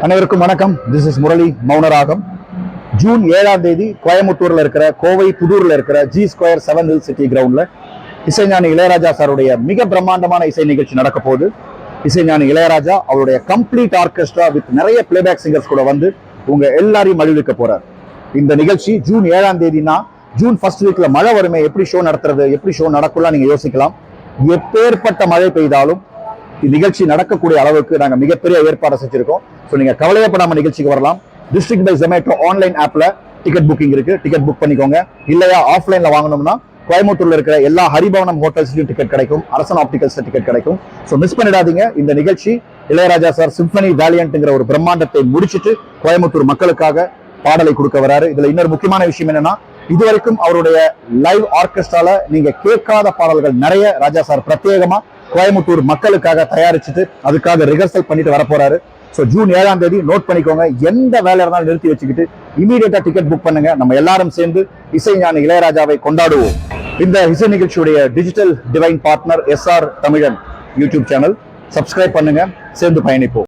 அனைவருக்கும் வணக்கம். This is Murali Mounaragam. June 7ஆம் தேதி கோயம்புத்தூர்ல இருக்கிற கோவை புதூர்ல இருக்கிற ஜி ஸ்கொயர் 7 ஹில் சிட்டி கிரவுண்ட்ல இசைஞானி இளையராஜா சாருடைய மிக பிரம்மாண்டமான இசை நிகழ்ச்சி நடக்க போகுது. இசைஞானி இளையராஜா அவருடைய கம்ப்ளீட் ஆர்கெஸ்ட்ரா வித் நிறைய பிளேபேக் சிங்கர்ஸ் கூட வந்து உங்க எல்லாரையும் மகிழ்விக்க போறார். இந்த நிகழ்ச்சி ஜூன் 7ஆம் தேதினா ஜூன் ஃபர்ஸ்ட் வீக்ல மழை வருமே, எப்படி ஷோ நடத்துறது, எப்படி ஷோ நடக்கலாம் நீங்க யோசிக்கலாம். எப்பேற்பட்ட மழை பெய்தாலும் நிகழ்ச்சி நடக்கக்கூடிய அளவுக்கு நாங்க மிகப்பெரிய ஏற்பாடு செஞ்சிருக்கோம். ஸோ நீங்க கவலையப்படாம நிகழ்ச்சிக்கு வரலாம். டிஸ்ட்ரிக்ட் பை ஜொமேட்டோ ஆன்லைன் ஆப்ல டிக்கெட் புக்கிங் இருக்கு, டிக்கெட் புக் பண்ணிக்கோங்க. இல்லையா ஆஃப்லைன்ல வாங்கணும்னா கோயம்புத்தூர்ல இருக்கிற எல்லா ஹரிபவனம் ஹோட்டல்ஸ்லயும் டிக்கெட் கிடைக்கும், அரசன் ஆப்டிகல்ஸ்ல டிக்கெட் கிடைக்கும். ஸோ மிஸ் பண்ணிடாதீங்க. இந்த நிகழ்ச்சி இளையராஜா சார் சிம்பனி வேலியன்ட்ங்கிற ஒரு பிரம்மாண்டத்தை முடிச்சிட்டு கோயம்புத்தூர் மக்களுக்காக பாடலை கொடுக்க வராரு. இதுல இன்னொரு முக்கியமான விஷயம் என்னன்னா, இதுவரைக்கும் அவருடைய லைவ் ஆர்கெஸ்ட்ரால நீங்க கேட்காத பாடல்கள் நிறைய ராஜா சார் பிரத்யேகமா கோயம்புத்தூர் மக்களுக்காக தயாரிச்சுட்டு அதுக்காக ரிஹர்சல் பண்ணிட்டு வரப்போறாரு. ஸோ ஜூன் 7ஆம் தேதி நோட் பண்ணிக்கோங்க. எந்த வேலை இருந்தாலும் நிறுத்தி வச்சுக்கிட்டு இமீடியட்டா டிக்கெட் புக் பண்ணுங்க. நம்ம எல்லாரும் சேர்ந்து இசைஞானி இளையராஜாவை கொண்டாடுவோம். இந்த இசை நிகழ்ச்சியுடைய டிஜிட்டல் டிவைன் பார்ட்னர் SR தமிழன் யூடியூப் சேனல் சப்ஸ்கிரைப் பண்ணுங்க, சேர்ந்து பயணிப்போம்.